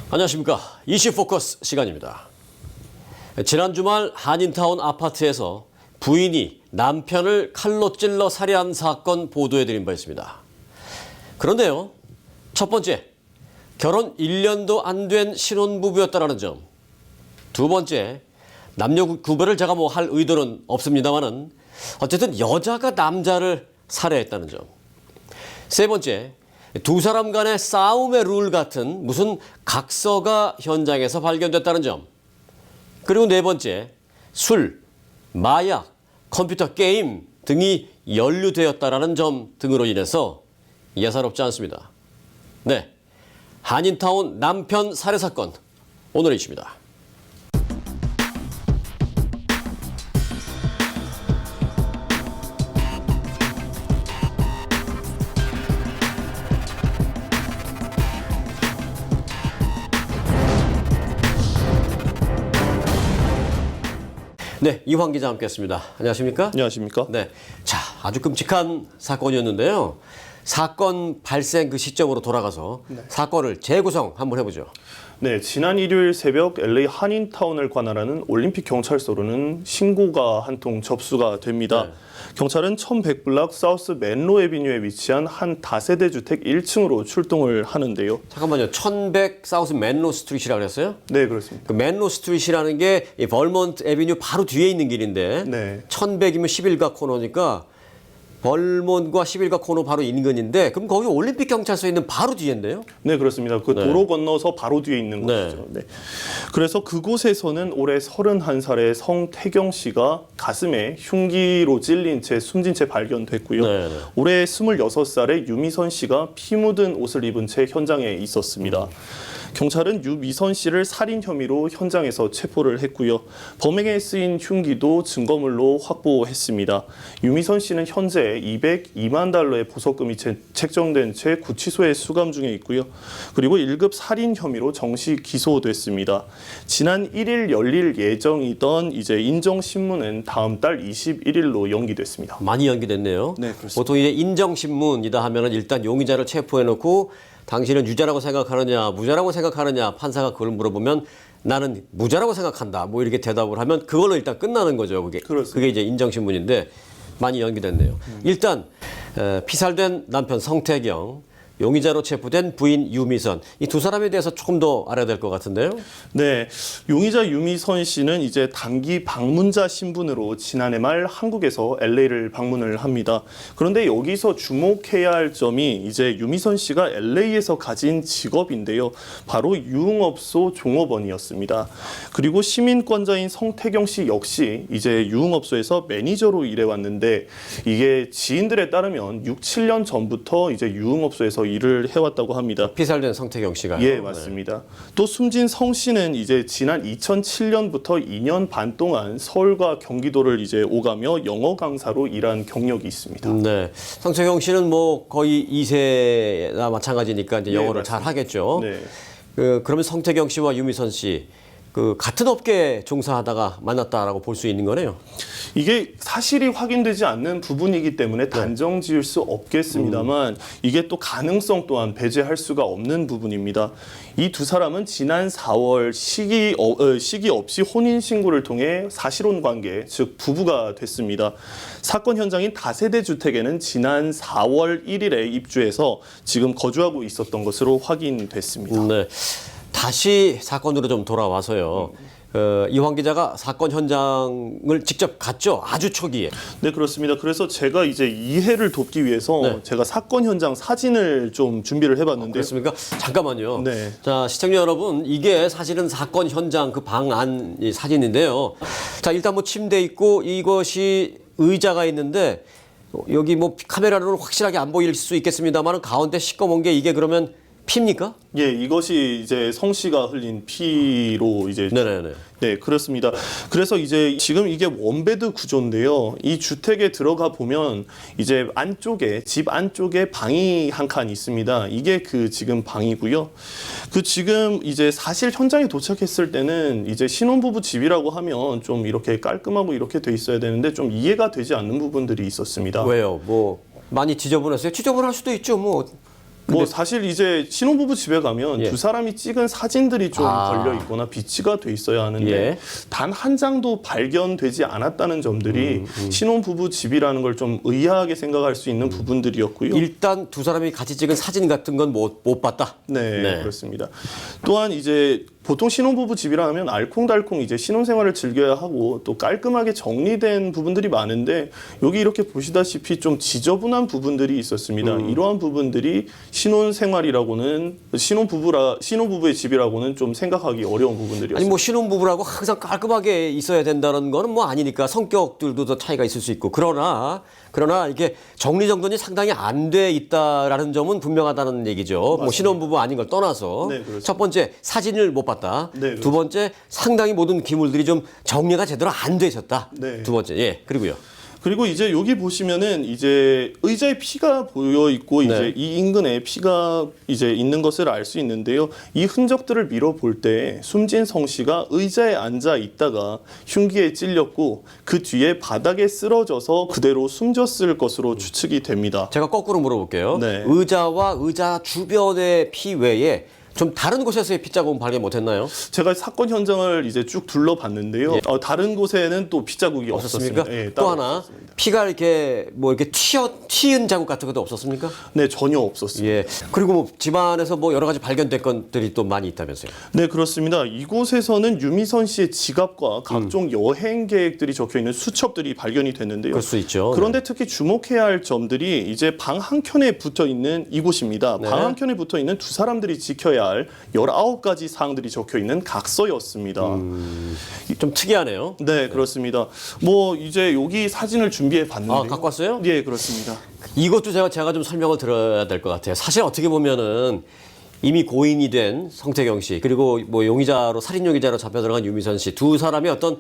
안녕하십니까. 이슈포커스 시간입니다. 지난 주말 한인타운 아파트에서 부인이 남편을 칼로 찔러 살해한 사건 보도해드린 바 있습니다. 그런데요, 첫 번째, 결혼 1년도 안 된 신혼부부였다는 점. 두 번째, 남녀 구별을 제가 할 의도는 없습니다만은 어쨌든 여자가 남자를 살해했다는 점. 세 번째, 두 사람 간의 싸움의 룰 같은 무슨 각서가 현장에서 발견됐다는 점. 그리고 네 번째, 술, 마약, 컴퓨터 게임 등이 연루되었다는 점 등으로 인해서 예사롭지 않습니다. 네, 한인타운 남편 살해 사건, 오늘의 이슈입니다. 네, 이황 기자 함께했습니다. 안녕하십니까? 안녕하십니까? 네, 자, 아주 끔찍한 사건이었는데요. 사건 발생 그 시점으로 돌아가서 사건을 재구성 한번 해보죠. 네, 지난 일요일 새벽 LA 한인타운을 관할하는 올림픽 경찰서로는 신고가 한 통 접수가 됩니다. 네. 경찰은 1100블락 사우스 맨로 애비뉴에 위치한 한 다세대 주택 1층으로 출동을 하는데요. 잠깐만요. 1100 사우스 맨로 스트리트라고 그랬어요? 네, 그렇습니다. 그 맨로 스트리트라는 게 이 벌몬트 애비뉴 바로 뒤에 있는 길인데 네. 1100이면 11가 코너니까 벌몬과 11가 코너 바로 인근인데 그럼 거기 올림픽 경찰서 있는 바로 뒤인데요? 네, 그렇습니다. 그 도로 건너서 바로 뒤에 있는 곳이죠. 네. 그래서 그곳에서는 올해 31살의 성태경 씨가 가슴에 흉기로 찔린 채 숨진 채 발견됐고요. 네. 올해 26살의 유미선 씨가 피 묻은 옷을 입은 채 현장에 있었습니다. 경찰은 유미선 씨를 살인 혐의로 현장에서 체포를 했고요. 범행에 쓰인 흉기도 증거물로 확보했습니다. 유미선 씨는 현재 202만 달러의 보석금이 책정된 채 구치소에 수감 중에 있고요. 그리고 1급 살인 혐의로 정식 기소됐습니다. 지난 1일 열릴 예정이던 인정신문은 다음 달 21일로 연기됐습니다. 많이 연기됐네요. 네, 그렇습니다. 보통 이제 인정신문이다 하면은 일단 용의자를 체포해놓고 당신은 유죄라고 생각하느냐, 무죄라고 생각하느냐, 판사가 그걸 물어보면 나는 무죄라고 생각한다. 뭐 이렇게 대답을 하면 그걸로 일단 끝나는 거죠. 그게 이제 인정신문인데 많이 연기됐네요. 일단 피살된 남편 성태경, 용의자로 체포된 부인 유미선, 이 두 사람에 대해서 조금 더 알아야 될 것 같은데요. 네, 용의자 유미선 씨는 이제 단기 방문자 신분으로 지난해 말 한국에서 LA를 방문을 합니다. 그런데 여기서 주목해야 할 점이 이제 유미선 씨가 LA에서 가진 직업인데요. 바로 유흥업소 종업원이었습니다. 그리고 시민권자인 성태경 씨 역시 이제 유흥업소에서 매니저로 일해왔는데 이게 지인들에 따르면 6, 7년 전부터 이제 유흥업소에서 일을 해왔다고 합니다. 피살된 성태경 씨가. 예, 맞습니다. 또 숨진 성 씨는 이제 지난 2007년부터 2년 반 동안 서울과 경기도를 이제 오가며 영어 강사로 일한 경력이 있습니다. 네, 성태경 씨는 뭐 거의 2세나 마찬가지니까 이제 영어를 잘 하겠죠. 네. 그러면 성태경 씨와 유미선 씨 같은 업계에 종사하다가 만났다라고 볼 수 있는 거네요. 이게 사실이 확인되지 않는 부분이기 때문에 단정 지을 수 없겠습니다만 이게 또 가능성 또한 배제할 수가 없는 부분입니다. 이 두 사람은 지난 4월 시기 없이 혼인신고를 통해 사실혼 관계, 즉 부부가 됐습니다. 사건 현장인 다세대 주택에는 지난 4월 1일에 입주해서 지금 거주하고 있었던 것으로 확인됐습니다. 네. 다시 사건으로 좀 돌아와서요. 이황 기자가 사건 현장을 직접 갔죠. 아주 초기에. 네, 그렇습니다. 그래서 제가 이제 이해를 돕기 위해서 제가 사건 현장 사진을 좀 준비를 해봤는데요. 그렇습니까? 잠깐만요. 네. 자, 시청자 여러분, 이게 사실은 사건 현장 그 방 안 사진인데요. 자, 일단 뭐 침대 있고 이것이 의자가 있는데 여기 뭐 카메라로는 확실하게 안 보일 수 있겠습니다만 가운데 시꺼먼 게 이게 그러면 피입니까? 예, 이것이 이제 성 씨가 흘린 피로 이제 네네네. 네, 그렇습니다. 그래서 이제 지금 이게 원베드 구조인데요. 이 주택에 들어가 보면 이제 안쪽에 집 안쪽에 방이 한 칸 있습니다. 이게 그 지금 방이고요. 그 지금 이제 사실 현장에 도착했을 때는 이제 신혼부부 집이라고 하면 좀 이렇게 깔끔하고 이렇게 돼 있어야 되는데 좀 이해가 되지 않는 부분들이 있었습니다. 왜요? 뭐 많이 지저분했어요? 지저분할 수도 있죠. 뭐 뭐 사실 이제 신혼부부 집에 가면 예. 두 사람이 찍은 사진들이 좀 걸려 있거나 비치가 돼 있어야 하는데 예. 단 한 장도 발견되지 않았다는 점들이 신혼부부 집이라는 걸 좀 의아하게 생각할 수 있는 부분들이었고요. 일단 두 사람이 같이 찍은 사진 같은 건 못 봤다. 네, 그렇습니다. 또한 이제 보통 신혼부부 집이라 하면 알콩달콩 이제 신혼생활을 즐겨야 하고 또 깔끔하게 정리된 부분들이 많은데 여기 이렇게 보시다시피 좀 지저분한 부분들이 있었습니다. 이러한 부분들이 신혼생활이라고는 신혼부부의 집이라고는 좀 생각하기 어려운 부분들이었습니다. 아니 뭐 신혼부부라고 항상 깔끔하게 있어야 된다는 거는 뭐 아니니까 성격들도 더 차이가 있을 수 있고 그러나 이게 정리정돈이 상당히 안 돼 있다라는 점은 분명하다는 얘기죠. 뭐 신혼부부 아닌 걸 떠나서 네, 그렇습니다. 첫 번째 사진을 못 봤다. 네, 두 번째 상당히 모든 기물들이 좀 정리가 제대로 안 돼 있었다. 네. 두 번째 그리고요. 그리고 이제 여기 보시면은 이제 의자에 피가 보여 있고 네. 이제 이 인근에 피가 이제 있는 것을 알 수 있는데요. 이 흔적들을 밀어볼 때 숨진 성 씨가 의자에 앉아 있다가 흉기에 찔렸고 그 뒤에 바닥에 쓰러져서 그대로 숨졌을 것으로 추측이 됩니다. 제가 거꾸로 물어볼게요. 네. 의자와 의자 주변의 피 외에 좀 다른 곳에서의 피자국은 발견 못했나요? 제가 사건 현장을 이제 쭉 둘러봤는데요. 다른 곳에는 또 피자국이 없었습니까? 없었습니다. 예, 또 따로 하나 없었습니다. 피가 이렇게 뭐 이렇게 튀은 자국 같은 것도 없었습니까? 네, 전혀 없었습니다. 예. 그리고 뭐 집안에서 뭐 여러 가지 발견된 것들이 또 많이 있다면서요. 네, 그렇습니다. 이곳에서는 유미선 씨의 지갑과 각종 여행 계획들이 적혀 있는 수첩들이 발견이 됐는데요. 그럴 수 있죠. 그런데 특히 주목해야 할 점들이 이제 방 한켠에 붙어 있는 이곳입니다. 네. 방 한켠에 붙어 있는 두 사람들이 지켜야 할 19가지 사항들이 적혀 있는 각서였습니다. 좀 특이하네요. 네, 그렇습니다. 뭐 이제 여기 사진을 준비해 봤는데요. 아, 갖고 왔어요? 예, 그렇습니다. 이것도 제가 좀 설명을 드려야 될 것 같아요. 사실 어떻게 보면은 이미 고인이 된 성태경 씨 그리고 뭐 용의자로 살인 용의자로 잡혀 들어간 유미선 씨 두 사람의 어떤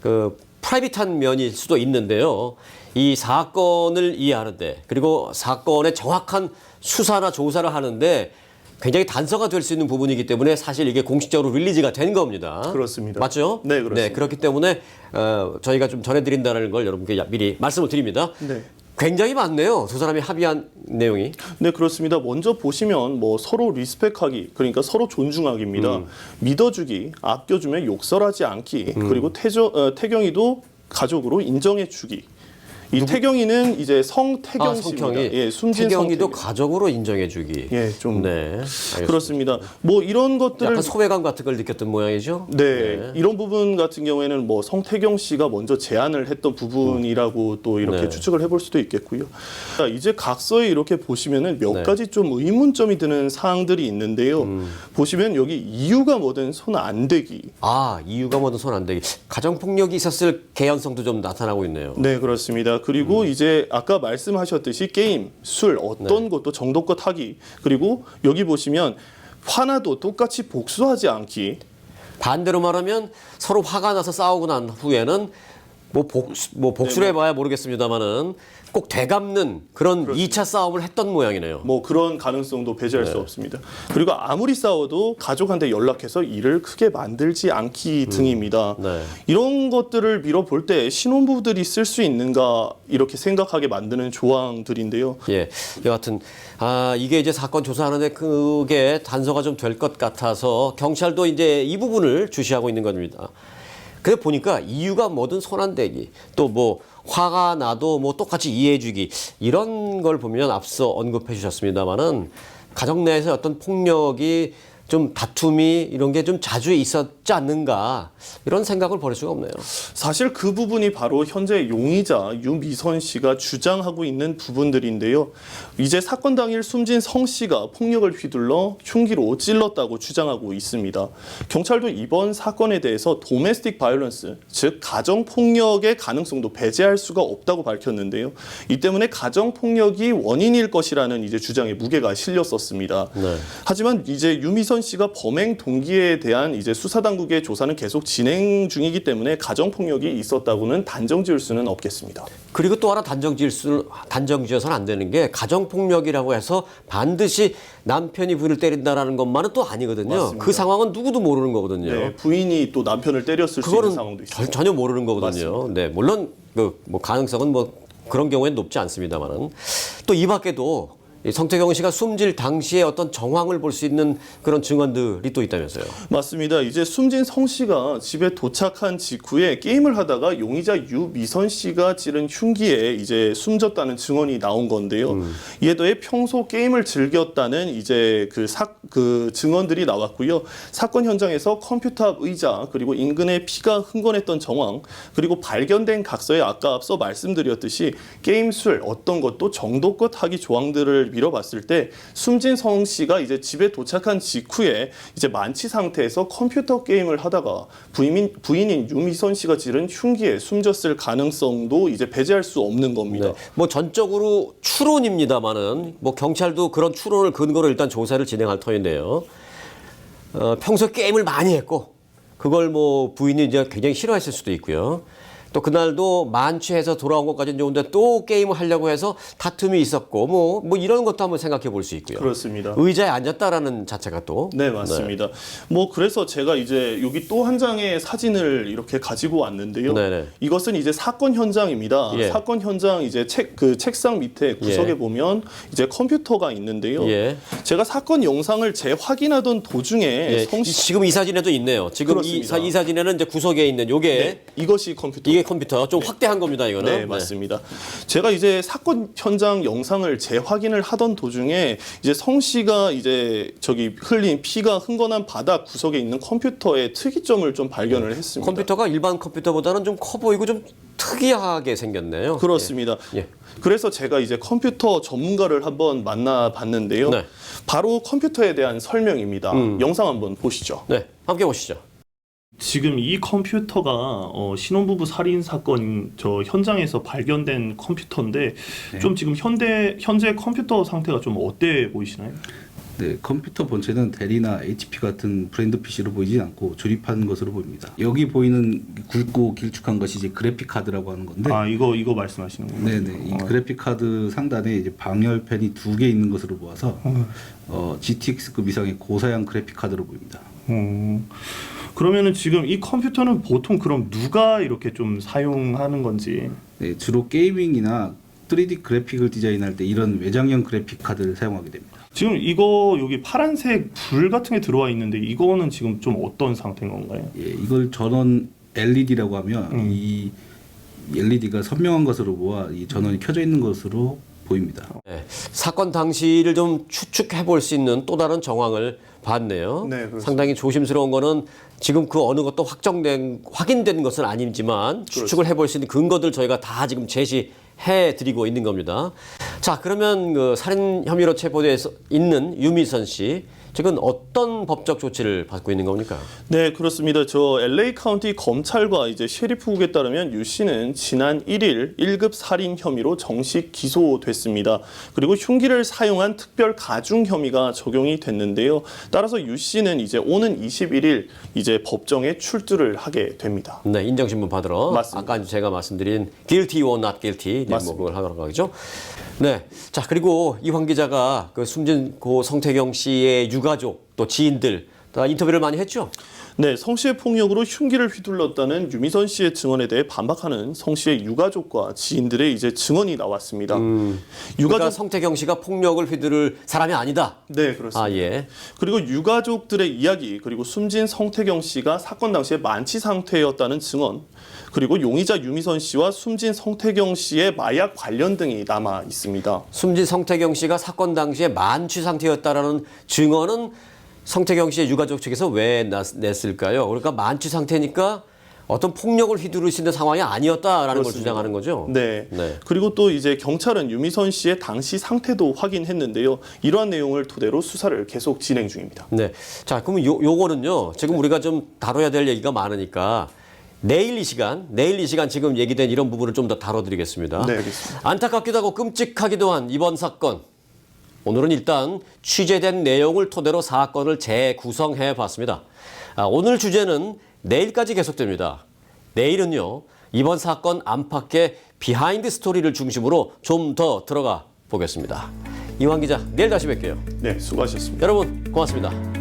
그 프라이빗한 면일 수도 있는데요. 이 사건을 이해하는데 그리고 사건의 정확한 수사나 조사를 하는데 굉장히 단서가 될 수 있는 부분이기 때문에 사실 이게 공식적으로 릴리즈가 된 겁니다. 그렇습니다. 맞죠? 네, 그렇습니다. 그렇기 때문에 저희가 좀 전해드린다는 걸 여러분께 미리 말씀을 드립니다. 네. 굉장히 많네요. 두 사람이 합의한 내용이. 네, 그렇습니다. 먼저 보시면 뭐 서로 리스펙하기, 그러니까 서로 존중하기입니다. 믿어주기, 아껴주면 욕설하지 않기, 그리고 태경이도 가족으로 인정해주기. 이 태경이는 이제 성태경 씨입니다. 성경이. 예, 숨진 태경이도 성태경. 가족으로 인정해주기. 예, 좀 네. 알겠습니다. 그렇습니다. 뭐 이런 것들을 약간 소외감 같은 걸 느꼈던 모양이죠. 네, 이런 부분 같은 경우에는 뭐 성태경 씨가 먼저 제안을 했던 부분이라고 또 이렇게 네. 추측을 해볼 수도 있겠고요. 자, 이제 각서에 이렇게 보시면은 몇 네. 가지 좀 의문점이 드는 사항들이 있는데요. 보시면 여기 이유가 뭐든 손 안 대기. 아, 이유가 뭐든 손 안 대기. 가정폭력이 있었을 개연성도 좀 나타나고 있네요. 네, 그렇습니다. 그리고 이제 아까 말씀하셨듯이 게임, 술, 어떤 것도 정도껏 하기. 그리고 여기 보시면 화나도 똑같이 복수하지 않기. 반대로 말하면 서로 화가 나서 싸우고 난 후에는 복수를 해봐야 모르겠습니다만은 꼭 되갚는 그런 2차 싸움을 했던 모양이네요. 뭐 그런 가능성도 배제할 수 없습니다. 그리고 아무리 싸워도 가족한테 연락해서 일을 크게 만들지 않기 등입니다. 네. 이런 것들을 밀어볼 때 신혼부부들이 쓸 수 있는가 이렇게 생각하게 만드는 조항들인데요. 예, 여하튼 이게 이제 사건 조사하는데 그게 단서가 좀 될 것 같아서 경찰도 이제 이 부분을 주시하고 있는 겁니다. 근데 보니까 이유가 뭐든 손 안 대기, 또 뭐 화가 나도 뭐 똑같이 이해해주기 이런 걸 보면 앞서 언급해 주셨습니다만은 가정 내에서 어떤 폭력이 좀 다툼이 이런 게 좀 자주 있었지 않는가 이런 생각을 버릴 수가 없네요. 사실 그 부분이 바로 현재 용의자 유미선 씨가 주장하고 있는 부분들인데요. 이제 사건 당일 숨진 성 씨가 폭력을 휘둘러 흉기로 찔렀다고 주장하고 있습니다. 경찰도 이번 사건에 대해서 도메스틱 바이올런스, 즉 가정 폭력의 가능성도 배제할 수가 없다고 밝혔는데요. 이 때문에 가정 폭력이 원인일 것이라는 이제 주장에 무게가 실렸었습니다. 네. 하지만 이제 유미선 씨가 범행 동기에 대한 이제 수사 당국의 조사는 계속 진행 중이기 때문에 가정 폭력이 있었다고는 단정 지을 수는 없겠습니다. 그리고 또 하나 단정 지어서는 안 되는 게 가정 폭력이라고 해서 반드시 남편이 부인을 때린다라는 것만은 또 아니거든요. 맞습니다. 그 상황은 누구도 모르는 거거든요. 네, 부인이 또 남편을 때렸을 수 있는 상황도 있습니다. 전혀 모르는 거거든요. 네, 물론 뭐 가능성은 뭐 그런 경우에는 높지 않습니다만은 또 이 밖에도 이 성태경 씨가 숨질 당시에 어떤 정황을 볼 수 있는 그런 증언들이 또 있다면서요. 맞습니다. 이제 숨진 성 씨가 집에 도착한 직후에 게임을 하다가 용의자 유미선 씨가 찌른 흉기에 이제 숨졌다는 증언이 나온 건데요. 이에 더해 평소 게임을 즐겼다는 이제 그 증언들이 나왔고요. 사건 현장에서 컴퓨터 앞 의자 그리고 인근에 피가 흥건했던 정황 그리고 발견된 각서에 아까 앞서 말씀드렸듯이 게임 술 어떤 것도 정도껏 하기 조항들을 밀어봤을 때 숨진 성 씨가 이제 집에 도착한 직후에 이제 만취 상태에서 컴퓨터 게임을 하다가 부인인 유미선 씨가 지른 흉기에 숨졌을 가능성도 이제 배제할 수 없는 겁니다. 네. 뭐 전적으로 추론입니다만은 뭐 경찰도 그런 추론을 근거로 일단 조사를 진행할 터인데요. 평소 게임을 많이 했고 그걸 뭐 부인이 이제 굉장히 싫어했을 수도 있고요. 또 그날도 만취해서 돌아온 것까지는 좋은데 또 게임을 하려고 해서 다툼이 있었고 뭐 이런 것도 한번 생각해 볼 수 있고요. 그렇습니다. 의자에 앉았다라는 자체가 또. 네, 맞습니다. 뭐 그래서 제가 이제 여기 또 한 장의 사진을 이렇게 가지고 왔는데요. 네네. 이것은 이제 사건 현장입니다. 예. 사건 현장 이제 책상 밑에 구석에 예. 보면 이제 컴퓨터가 있는데요. 예. 제가 사건 영상을 재확인하던 도중에 예. 지금 이 사진에도 있네요. 지금 이 그렇습니다. 사진에는 이제 구석에 있는 요게 네, 이것이 컴퓨터. 이게 컴퓨터 좀 확대한 겁니다, 이거는. 네, 맞습니다. 제가 이제 사건 현장 영상을 재확인을 하던 도중에 이제 성 씨가 이제 저기 흘린 피가 흥건한 바닥 구석에 있는 컴퓨터의 특이점을 좀 발견을 했습니다. 컴퓨터가 일반 컴퓨터보다는 좀 커 보이고 좀 특이하게 생겼네요. 그렇습니다. 예. 그래서 제가 이제 컴퓨터 전문가를 한번 만나봤는데요. 네. 바로 컴퓨터에 대한 설명입니다. 영상 한번 보시죠. 네, 함께 보시죠. 지금 이 컴퓨터가 신혼부부 살인 사건 저 현장에서 발견된 컴퓨터인데 좀 지금 현재 컴퓨터 상태가 좀 어때 보이시나요? 네, 컴퓨터 본체는 델이나 HP 같은 브랜드 PC로 보이지 않고 조립한 것으로 보입니다. 여기 보이는 굵고 길쭉한 것이 이제 그래픽 카드라고 하는 건데, 아 이거 말씀하시는 건가요? 네네, 이 그래픽 카드 상단에 이제 방열펜이 2개 있는 것으로 보아서 GTX급 이상의 고사양 그래픽 카드로 보입니다. 그러면은 지금 이 컴퓨터는 보통 그럼 누가 이렇게 좀 사용하는 건지? 네, 주로 게이밍이나 3D 그래픽을 디자인할 때 이런 외장형 그래픽 카드를 사용하게 됩니다. 지금 이거 여기 파란색 불 같은 게 들어와 있는데 이거는 지금 좀 어떤 상태인 건가요? 예, 이걸 전원 LED라고 하면 이 LED가 선명한 것으로 보아 이 전원이 켜져 있는 것으로 보입니다. 네, 사건 당시를 좀 추측해 볼 수 있는 또 다른 정황을 봤네요. 네, 그렇습니다. 상당히 조심스러운 거는 지금 그 어느 것도 확인된 것은 아니지만 추측을 해볼 수 있는 근거들 저희가 다 지금 제시해 드리고 있는 겁니다. 자, 그러면 그 살인 혐의로 체포돼 있는 유미선 씨, 지금 어떤 법적 조치를 받고 있는 겁니까? 네, 그렇습니다. 저 LA 카운티 검찰과 이제 셰리프국에 따르면 유 씨는 지난 1일 1급 살인 혐의로 정식 기소됐습니다. 그리고 흉기를 사용한 특별 가중 혐의가 적용이 됐는데요. 따라서 유 씨는 이제 오는 21일 이제 법정에 출두를 하게 됩니다. 네, 인정신문 받으러. 맞습니다. 아까 제가 말씀드린 guilty or not guilty. 네, 뭐 맞습니다. 그걸 하러 가겠죠. 네. 자, 그리고 이황 기자가 그 숨진 고 성태경 씨의 유가족 또 지인들 다 인터뷰를 많이 했죠. 네, 성 씨의 폭력으로 흉기를 휘둘렀다는 유미선 씨의 증언에 대해 반박하는 성 씨의 유가족과 지인들의 이제 증언이 나왔습니다. 그러니까 성태경 씨가 폭력을 휘두를 사람이 아니다. 네, 그렇습니다. 아, 예. 그리고 유가족들의 이야기, 그리고 숨진 성태경 씨가 사건 당시에 만취 상태였다는 증언, 그리고 용의자 유미선 씨와 숨진 성태경 씨의 마약 관련 등이 남아 있습니다. 숨진 성태경 씨가 사건 당시에 만취 상태였다라는 증언은 성태경 씨의 유가족 측에서 왜 냈을까요? 그러니까 만취 상태니까 어떤 폭력을 휘두를 수 있는 상황이 아니었다라는 걸 그렇습니다. 주장하는 거죠. 네. 네. 그리고 또 이제 경찰은 유미선 씨의 당시 상태도 확인했는데요. 이러한 내용을 토대로 수사를 계속 진행 중입니다. 네. 자, 그러면 요거는요. 지금 우리가 좀 다뤄야 될 얘기가 많으니까 내일 이 시간 지금 얘기된 이런 부분을 좀 더 다뤄드리겠습니다. 네, 알겠습니다. 안타깝기도 하고 끔찍하기도 한 이번 사건. 오늘은 일단 취재된 내용을 토대로 사건을 재구성해 봤습니다. 오늘 주제는 내일까지 계속됩니다. 내일은요, 이번 사건 안팎의 비하인드 스토리를 중심으로 좀 더 들어가 보겠습니다. 이황 기자, 내일 다시 뵐게요. 네, 수고하셨습니다. 여러분, 고맙습니다.